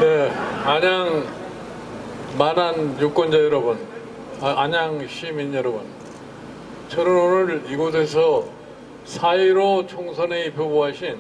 네, 안양 만안 유권자 여러분, 안양 시민 여러분, 저는 오늘 이곳에서 4.15 총선에 후보하신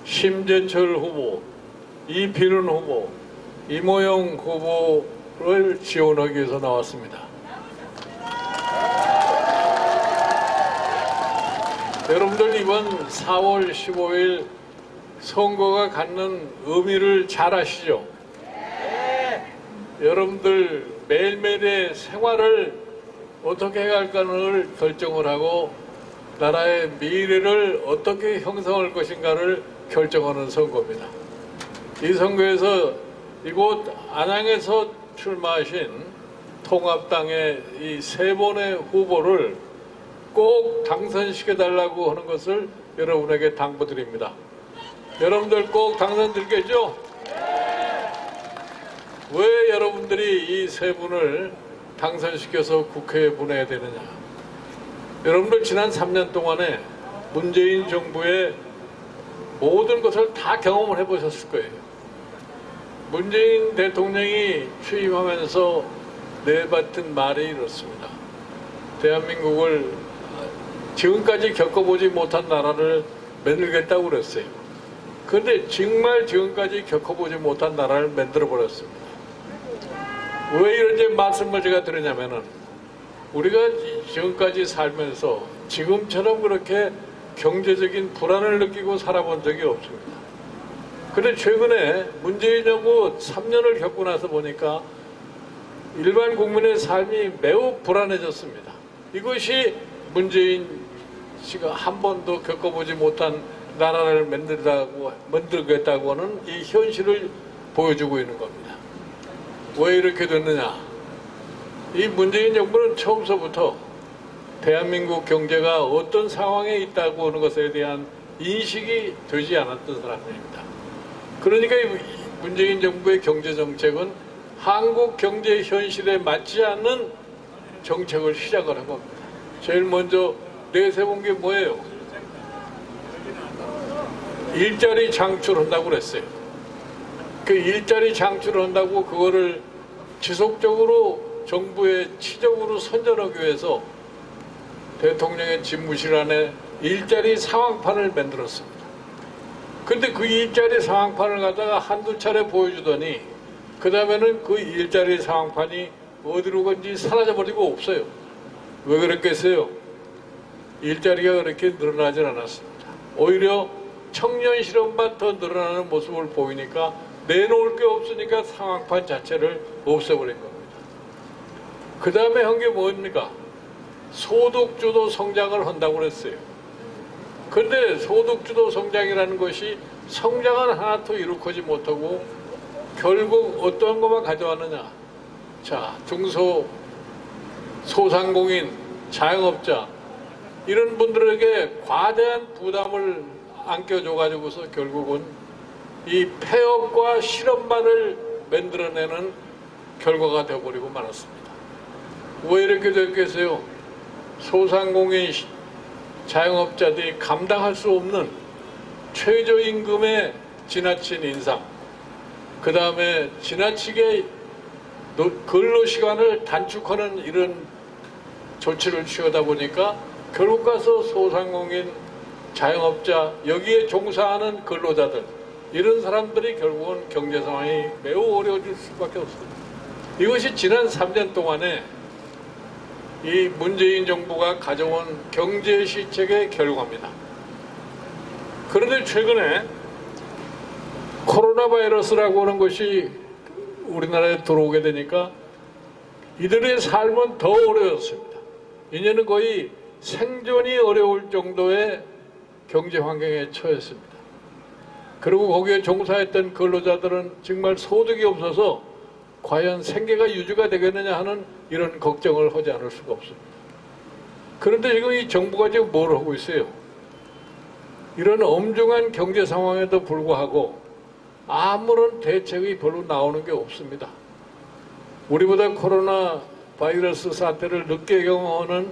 심재철 후보, 이필은 후보, 이모영 후보를 지원하기 위해서 나왔습니다. 여러분들 이번 4월 15일 선거가 갖는 의미를 잘 아시죠? 여러분들 매일매일의 생활을 어떻게 해갈까를 결정을 하고 나라의 미래를 어떻게 형성할 것인가를 결정하는 선거입니다. 이 선거에서 이곳 안양에서 출마하신 통합당의 이 세 번의 후보를 꼭 당선시켜달라고 하는 것을 여러분에게 당부드립니다. 여러분들 꼭 당선되겠죠? 왜 여러분들이 이 세 분을 당선시켜서 국회에 보내야 되느냐? 여러분들 지난 3년 동안에 문재인 정부의 모든 것을 다 경험을 해보셨을 거예요. 문재인 대통령이 취임하면서 내뱉은 말이 이렇습니다. 대한민국을 지금까지 겪어보지 못한 나라를 만들겠다고 그랬어요. 그런데 정말 지금까지 겪어보지 못한 나라를 만들어버렸습니다. 왜 이런 말씀을 제가 드리냐면은 우리가 지금까지 살면서 지금처럼 그렇게 경제적인 불안을 느끼고 살아본 적이 없습니다. 그런데 최근에 문재인 정부 3년을 겪고 나서 보니까 일반 국민의 삶이 매우 불안해졌습니다. 이것이 문재인 씨가 한 번도 겪어보지 못한 나라를 만들겠다고 하는 이 현실을 보여주고 있는 겁니다. 왜 이렇게 됐느냐? 이 문재인 정부는 처음서부터 대한민국 경제가 어떤 상황에 있다고 하는 것에 대한 인식이 되지 않았던 사람입니다. 그러니까 이 문재인 정부의 경제정책은 한국 경제 현실에 맞지 않는 정책을 시작하는 겁니다. 제일 먼저 내세운 게 뭐예요? 일자리 창출한다고 그랬어요. 그 일자리 창출한다고 그거를 지속적으로 정부의 치적으로 선전하기 위해서 대통령의 집무실 안에 일자리 상황판을 만들었습니다. 근데 그 일자리 상황판을 갖다가 한두 차례 보여주더니 그 다음에는 그 일자리 상황판이 어디로 간지 사라져버리고 없어요. 왜 그랬겠어요? 일자리가 그렇게 늘어나질 않았습니다. 오히려 청년 실업만 더 늘어나는 모습을 보이니까 내놓을 게 없으니까 상황판 자체를 없애버린 겁니다. 그 다음에 한 게 뭡니까? 소득주도 성장을 한다고 그랬어요. 그런데 소득주도 성장이라는 것이 성장은 하나도 이룩하지 못하고 결국 어떤 것만 가져왔느냐? 자, 소상공인, 자영업자 이런 분들에게 과대한 부담을 안겨줘가지고서 결국은 이 폐업과 실업만을 만들어내는 결과가 되어버리고 말았습니다. 왜 이렇게 됐겠어요? 소상공인, 자영업자들이 감당할 수 없는 최저임금의 지나친 인상, 그 다음에 지나치게 근로시간을 단축하는 이런 조치를 취하다 보니까 결국 가서 소상공인, 자영업자, 여기에 종사하는 근로자들 이런 사람들이 결국은 경제 상황이 매우 어려워질 수밖에 없습니다. 이것이 지난 3년 동안에 이 문재인 정부가 가져온 경제 시책의 결과입니다. 그런데 최근에 코로나 바이러스라고 하는 것이 우리나라에 들어오게 되니까 이들의 삶은 더 어려웠습니다. 이제는 거의 생존이 어려울 정도의 경제 환경에 처했습니다. 그리고 거기에 종사했던 근로자들은 정말 소득이 없어서 과연 생계가 유지가 되겠느냐 하는 이런 걱정을 하지 않을 수가 없습니다. 그런데 지금 이 정부가 지금 뭘 하고 있어요? 이런 엄중한 경제 상황에도 불구하고 아무런 대책이 별로 나오는 게 없습니다. 우리보다 코로나 바이러스 사태를 늦게 경험하는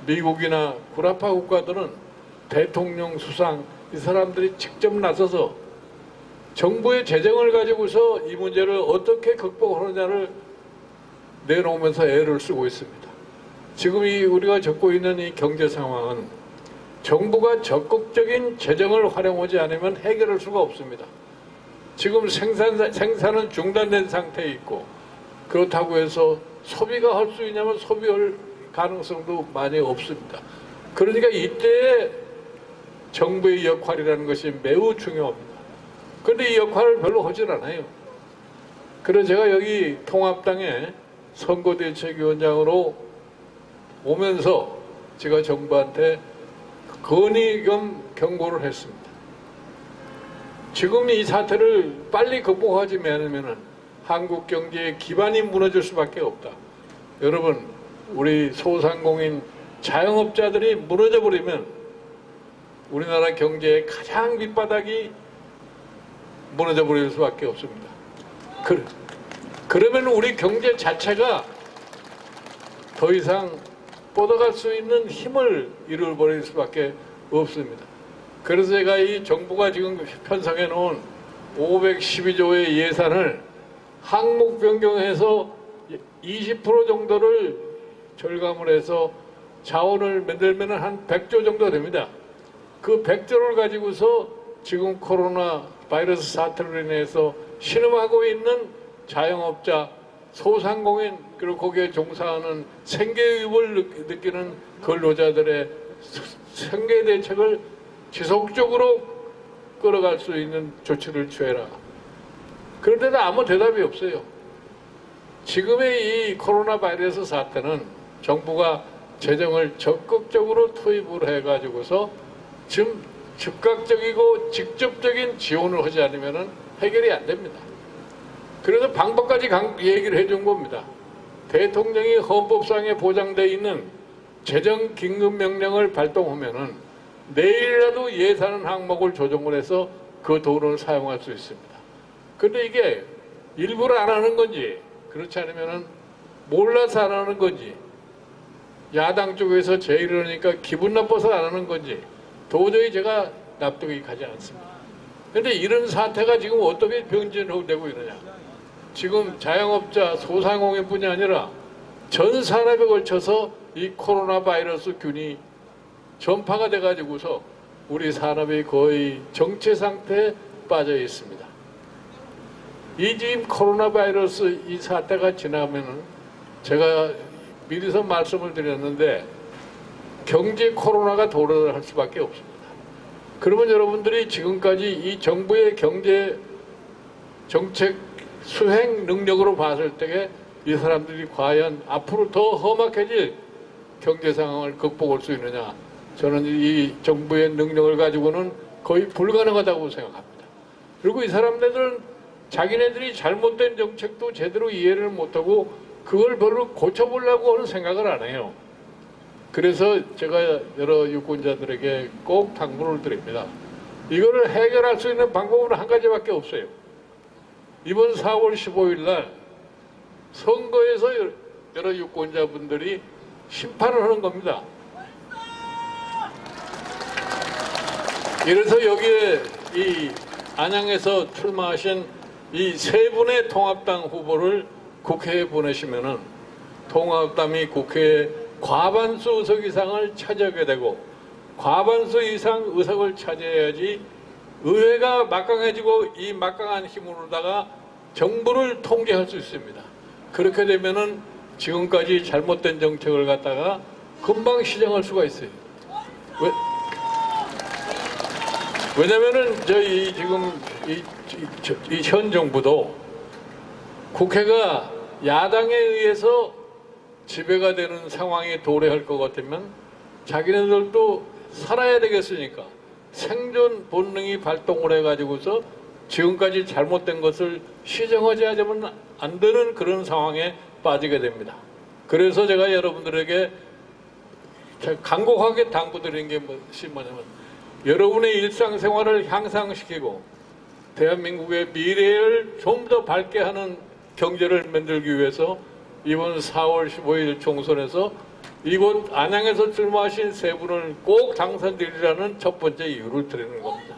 미국이나 구라파 국가들은 대통령 수상 이 사람들이 직접 나서서 정부의 재정을 가지고서 이 문제를 어떻게 극복하느냐를 내놓으면서 애를 쓰고 있습니다. 지금 우리가 겪고 있는 이 경제 상황은 정부가 적극적인 재정을 활용하지 않으면 해결할 수가 없습니다. 지금 생산은 중단된 상태에 있고, 그렇다고 해서 소비가 할 수 있냐면 소비할 가능성도 많이 없습니다. 그러니까 이때 정부의 역할이라는 것이 매우 중요합니다. 그런데 이 역할을 별로 하질 않아요. 그래서 제가 여기 통합당의 선거대책위원장으로 오면서 제가 정부한테 건의 겸 경고를 했습니다. 지금 이 사태를 빨리 극복하지 않으면 한국 경제의 기반이 무너질 수밖에 없다. 여러분, 우리 소상공인 자영업자들이 무너져 버리면 우리나라 경제의 가장 밑바닥이 무너져 버릴 수밖에 없습니다. 그러면 우리 경제 자체가 더 이상 뻗어갈 수 있는 힘을 잃어버릴 수밖에 없습니다. 그래서 제가 이 정부가 지금 편성해 놓은 512조의 예산을 항목 변경해서 20% 정도를 절감을 해서 자원을 만들면 한 100조 정도 됩니다. 그 100조를 가지고서 지금 코로나 바이러스 사태로 인해서 신음하고 있는 자영업자, 소상공인, 그리고 거기에 종사하는 생계위협을 느끼는 근로자들의 생계 대책을 지속적으로 끌어갈 수 있는 조치를 취해라. 그런데도 아무 대답이 없어요. 지금의 이 코로나 바이러스 사태는 정부가 재정을 적극적으로 투입을 해가지고서 지금 즉각적이고 직접적인 지원을 하지 않으면 해결이 안 됩니다. 그래서 방법까지 얘기를 해준 겁니다. 대통령이 헌법상에 보장되어 있는 재정 긴급 명령을 발동하면은 내일이라도 예산 항목을 조정을 해서 그 돈을 사용할 수 있습니다. 그런데 이게 일부러 안 하는 건지, 그렇지 않으면은 몰라서 안 하는 건지, 야당 쪽에서 제의를 하니까 기분 나빠서 안 하는 건지 도저히 제가 납득이 가지 않습니다. 그런데 이런 사태가 지금 어떻게 변질되고 있느냐. 지금 자영업자, 소상공인뿐이 아니라 전 산업에 걸쳐서 이 코로나 바이러스 균이 전파가 돼가지고서 우리 산업이 거의 정체 상태에 빠져 있습니다. 이 지금 코로나 바이러스 이 사태가 지나면은 제가 미리서 말씀을 드렸는데 경제 코로나가 도래할 수밖에 없습니다. 그러면 여러분들이 지금까지 이 정부의 경제 정책 수행 능력으로 봤을 때 이 사람들이 과연 앞으로 더 험악해질 경제 상황을 극복할 수 있느냐, 저는 이 정부의 능력을 가지고는 거의 불가능하다고 생각합니다. 그리고 이 사람들은 자기네들이 잘못된 정책도 제대로 이해를 못하고 그걸 별로 고쳐보려고 하는 생각을 안 해요. 그래서 제가 여러 유권자들에게 꼭 당부를 드립니다. 이거를 해결할 수 있는 방법은 한 가지밖에 없어요. 이번 4월 15일 날 선거에서 여러 유권자분들이 심판을 하는 겁니다. 이래서 여기에 이 안양에서 출마하신 이 세 분의 통합당 후보를 국회에 보내시면은 통합당이 국회에 과반수 의석 이상을 차지하게 되고, 과반수 이상 의석을 차지해야지 의회가 막강해지고 이 막강한 힘으로다가 정부를 통제할 수 있습니다. 그렇게 되면은 지금까지 잘못된 정책을 갖다가 금방 시정할 수가 있어요. 왜냐면은 저희 지금 이 현 정부도 국회가 야당에 의해서 지배가 되는 상황에 도래할 것 같으면 자기네들도 살아야 되겠으니까 생존 본능이 발동을 해가지고서 지금까지 잘못된 것을 시정하지 않으면 안 되는 그런 상황에 빠지게 됩니다. 그래서 제가 여러분들에게 간곡하게 당부드리는 게 뭐냐면, 여러분의 일상생활을 향상시키고 대한민국의 미래를 좀 더 밝게 하는 경제를 만들기 위해서 이번 4월 15일 총선에서 이곳 안양에서 출마하신 세 분을 꼭 당선되리라는 첫 번째 이유를 드리는 겁니다.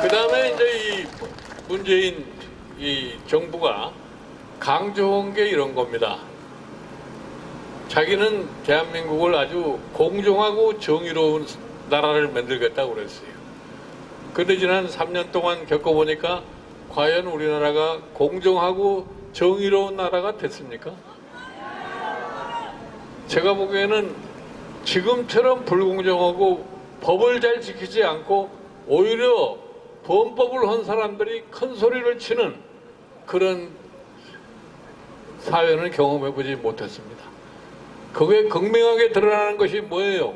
그 다음에 이제 이 문재인 이 정부가 강조한 게 이런 겁니다. 자기는 대한민국을 아주 공정하고 정의로운 나라를 만들겠다고 그랬어요. 그런데 지난 3년 동안 겪어보니까 과연 우리나라가 공정하고 정의로운 나라가 됐습니까? 제가 보기에는 지금처럼 불공정하고 법을 잘 지키지 않고 오히려 범법을 한 사람들이 큰 소리를 치는 그런 사회는 경험해보지 못했습니다. 그게 극명하게 드러나는 것이 뭐예요?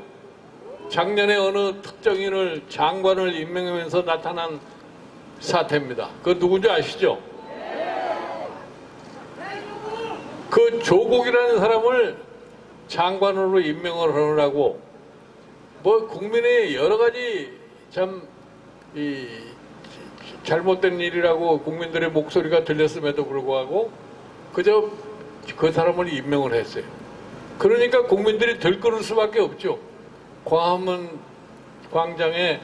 작년에 어느 특정인을 장관을 임명하면서 나타난 사태입니다. 그 누군지 아시죠? 그 조국이라는 사람을 장관으로 임명을 하느라고 뭐 국민의 여러 가지 참 잘못된 일이라고 국민들의 목소리가 들렸음에도 불구하고 그저 그 사람을 임명을 했어요. 그러니까 국민들이 들끓을 수밖에 없죠. 광화문 광장에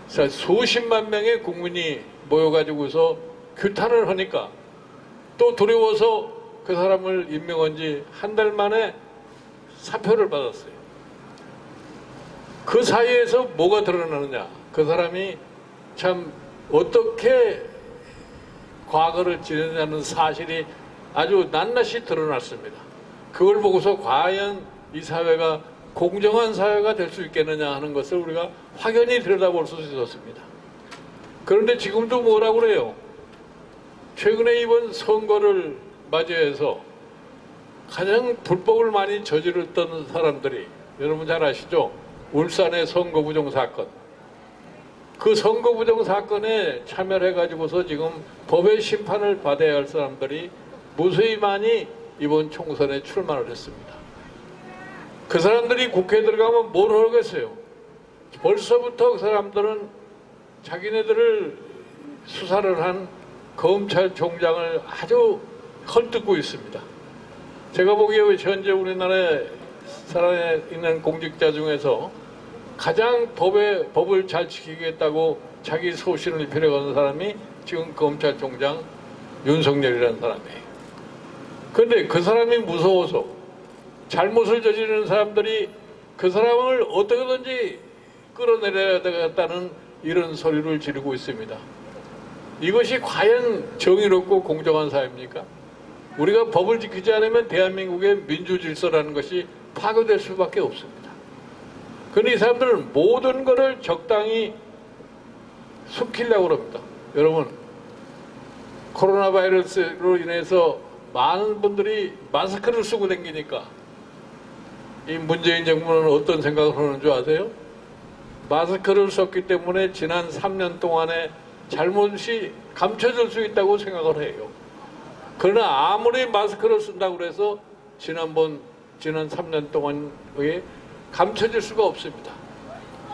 수십만 명의 국민이 모여가지고서 규탄을 하니까 또 두려워서 그 사람을 임명한 지 한 달 만에 사표를 받았어요. 그 사이에서 뭐가 드러나느냐? 그 사람이 참 어떻게 과거를 지내냐는 사실이 아주 낱낱이 드러났습니다. 그걸 보고서 과연 이 사회가 공정한 사회가 될 수 있겠느냐 하는 것을 우리가 확연히 들여다볼 수 있었습니다. 그런데 지금도 뭐라고 그래요? 최근에 이번 선거를 맞이해서 가장 불법을 많이 저질렀던 사람들이 여러분 잘 아시죠? 울산의 선거 부정 사건. 그 선거 부정 사건에 참여를 해가지고서 지금 법의 심판을 받아야 할 사람들이 무수히 많이 이번 총선에 출마를 했습니다. 그 사람들이 국회에 들어가면 뭘 하겠어요? 벌써부터 그 사람들은 자기네들을 수사를 한 검찰총장을 아주 헐뜯고 있습니다. 제가 보기에 현재 우리나라에 살아있는 공직자 중에서 가장 법을 잘 지키겠다고 자기 소신을 입히려고 하는 사람이 지금 검찰총장 윤석열이라는 사람이에요. 그런데 그 사람이 무서워서 잘못을 저지르는 사람들이 그 사람을 어떻게든지 끌어내려야 되겠다는 이런 소리를 지르고 있습니다. 이것이 과연 정의롭고 공정한 사회입니까? 우리가 법을 지키지 않으면 대한민국의 민주질서라는 것이 파괴될 수밖에 없습니다. 그런데 이 사람들은 모든 것을 적당히 숨기려고 합니다. 여러분, 코로나 바이러스로 인해서 많은 분들이 마스크를 쓰고 다니니까 이 문재인 정부는 어떤 생각을 하는 줄 아세요? 마스크를 썼기 때문에 지난 3년 동안의 잘못이 감춰질 수 있다고 생각을 해요. 그러나 아무리 마스크를 쓴다고 해서 지난 3년 동안에 감춰질 수가 없습니다.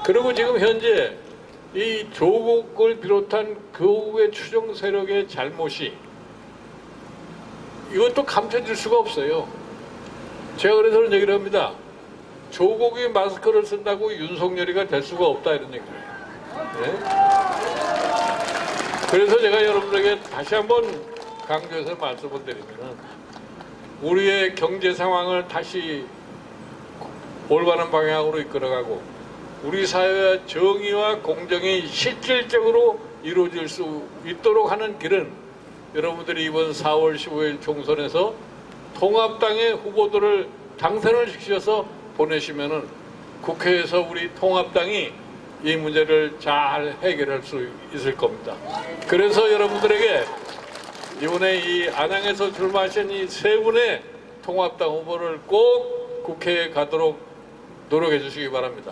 그리고 지금 현재 이 조국을 비롯한 교국의 추종 세력의 잘못이 이것도 감춰질 수가 없어요. 제가 그래서 그런 얘기를 합니다. 조국이 마스크를 쓴다고 윤석열이가 될 수가 없다 이런 얘기를 해요. 네? 그래서 제가 여러분에게 다시 한번 강조해서 말씀을 드리면 우리의 경제 상황을 다시 올바른 방향으로 이끌어가고 우리 사회의 정의와 공정이 실질적으로 이루어질 수 있도록 하는 길은 여러분들이 이번 4월 15일 총선에서 통합당의 후보들을 당선을 시켜서 보내시면은 국회에서 우리 통합당이 이 문제를 잘 해결할 수 있을 겁니다. 그래서 여러분들에게 이번에 이 안양에서 출마하신 이 세 분의 통합당 후보를 꼭 국회에 가도록 노력해 주시기 바랍니다.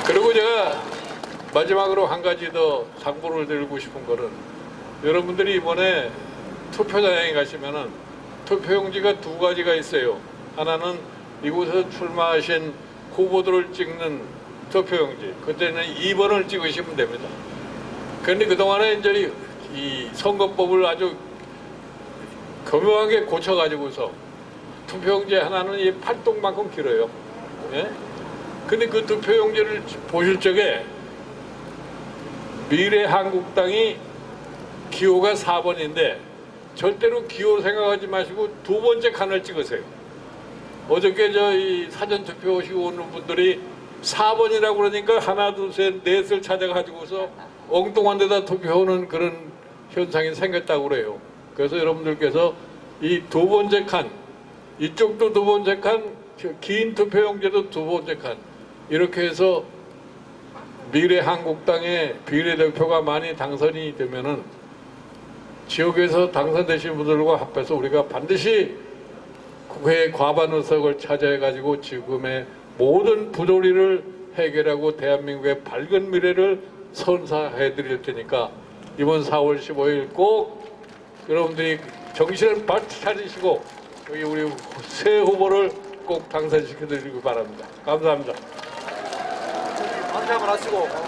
그리고 제가 마지막으로 한 가지 더 당부를 드리고 싶은 거는 여러분들이 이번에 투표장에 가시면은 투표용지가 두 가지가 있어요. 하나는 이곳에서 출마하신 후보들을 찍는 투표용지. 그때는 2번을 찍으시면 됩니다. 그런데 그동안에 이제 이 선거법을 아주 교묘하게 고쳐가지고서 투표용지 하나는 이 팔뚝만큼 길어요. 예? 근데 그 투표용지를 보실 적에 미래한국당이 기호가 4번인데 절대로 기호 생각하지 마시고 두 번째 칸을 찍으세요. 어저께 저 이 사전투표 오시고 오는 분들이 4번이라고 그러니까 하나, 둘, 셋, 넷을 찾아가지고서 엉뚱한 데다 투표하는 그런 현상이 생겼다고 그래요. 그래서 여러분들께서 이 두 번째 칸, 이쪽도 두 번째 칸, 긴 투표용지도 두 번째 칸, 이렇게 해서 미래한국당의 비례대표가 많이 당선이 되면은 지역에서 당선되신 분들과 합해서 우리가 반드시 국회의 과반 의석을 차지해가지고 지금의 모든 부조리를 해결하고 대한민국의 밝은 미래를 선사해 드릴 테니까 이번 4월 15일 꼭 여러분들이 정신을 바짝 차리시고 우리 새 후보를 꼭 당선시켜 드리기 바랍니다. 감사합니다. 안내 한번 하시고.